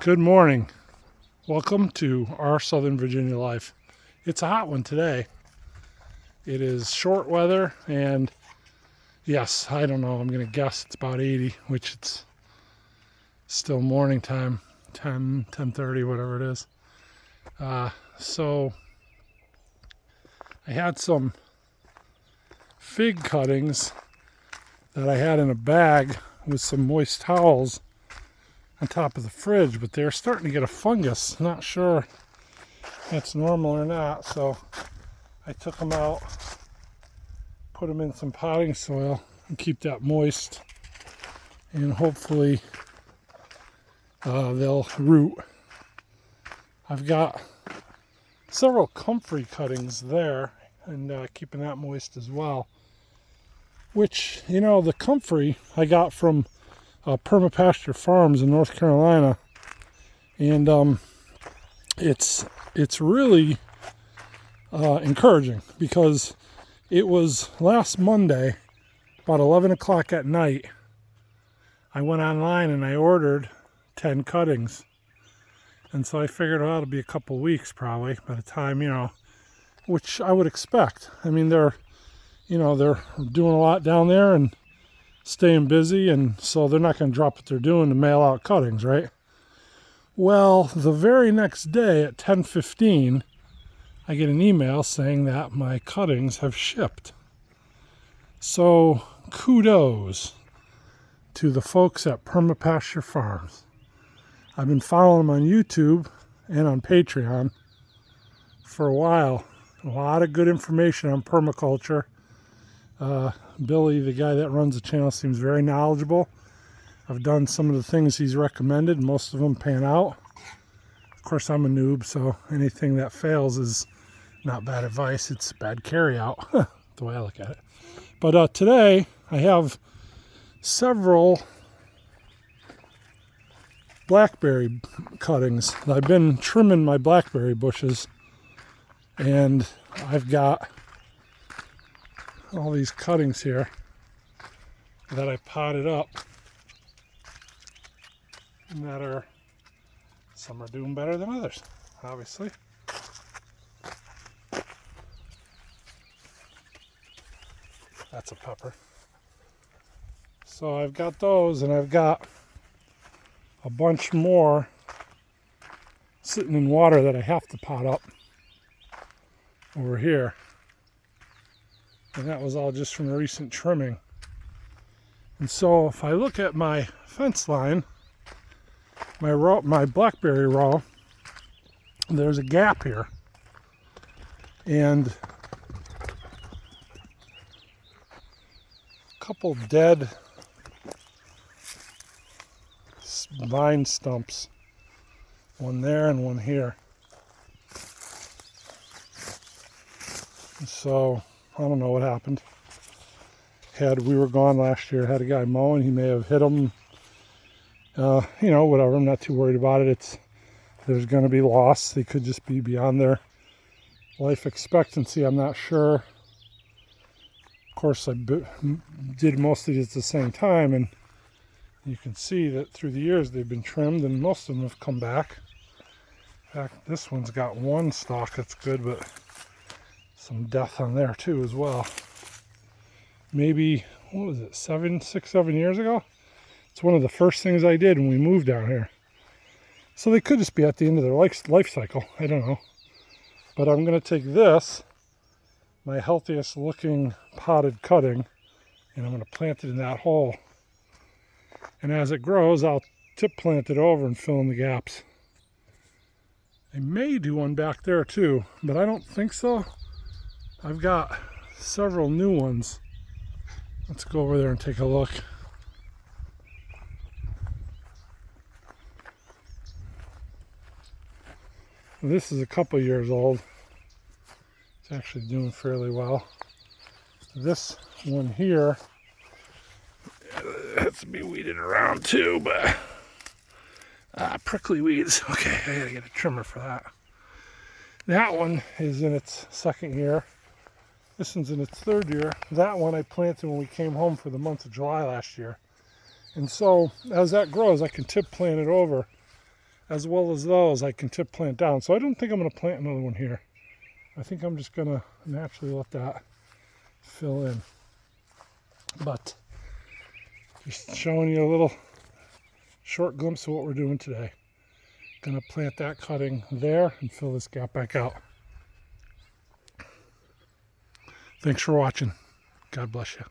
Good morning. Welcome to our Southern Virginia life. It's a hot one today. It is short weather and yes, I don't know, I'm going to guess it's about 80, which it's still morning time, 10:30, whatever it is. So I had some fig cuttings that I had in a bag with some moist towels on top of the fridge, but they're starting to get a fungus. Not sure if that's normal or not, so I took them out, put them in some potting soil and keep that moist, and hopefully they'll root. I've got several comfrey cuttings there and keeping that moist as well, which, you know, the comfrey I got from Permapasture Farms in North Carolina, and it's really encouraging, because it was last Monday about 11 o'clock at night. I went online and I ordered 10 cuttings, and so I figured, well, it'll be a couple weeks probably by the time, which I would expect. I mean, they're doing a lot down there and staying busy, and so they're not going to drop what they're doing to mail out cuttings, right? Well, the very next day at 10:15, I get an email saying that my cuttings have shipped. So kudos to the folks at Permapasture Farms. I've been following them on YouTube and on Patreon for a while. A lot of good information on permaculture. Billy, the guy that runs the channel, seems very knowledgeable. I've done some of the things he's recommended. Most of them pan out. Of course, I'm a noob, so anything that fails is not bad advice. It's bad carry out, the way I look at it. But today, I have several blackberry cuttings. I've been trimming my blackberry bushes, and I've got all these cuttings here that I potted up, and that are, some are doing better than others, obviously. That's a pepper. So I've got those, and I've got a bunch more sitting in water that I have to pot up over here. And that was all just from recent trimming. And so if I look at my fence line, my blackberry row, there's a gap here. And a couple dead vine stumps. One there and one here. And so I don't know what happened. We were gone last year, had a guy mowing, he may have hit them. Whatever, I'm not too worried about it. There's going to be loss. They could just be beyond their life expectancy, I'm not sure. Of course, I did most of it at the same time, and you can see that through the years they've been trimmed, and most of them have come back. In fact, this one's got one stalk that's good, but some death on there too as well. Maybe, what was it, 7 years ago? It's one of the first things I did when we moved down here. So they could just be at the end of their life cycle. I don't know. But I'm going to take this, my healthiest looking potted cutting, and I'm going to plant it in that hole. And as it grows, I'll tip plant it over and fill in the gaps. I may do one back there too, but I don't think so. I've got several new ones. Let's go over there and take a look. This is a couple years old. It's actually doing fairly well. This one here has to be weeded around too, but prickly weeds. Okay, I gotta get a trimmer for that. That one is in its second year. This one's in its third year. That one I planted when we came home for the month of July last year. And so as that grows, I can tip plant it over as well as those, I can tip plant down. So I don't think I'm going to plant another one here. I think I'm just going to naturally let that fill in. But just showing you a little short glimpse of what we're doing today. Going to plant that cutting there and fill this gap back out. Thanks for watching. God bless you.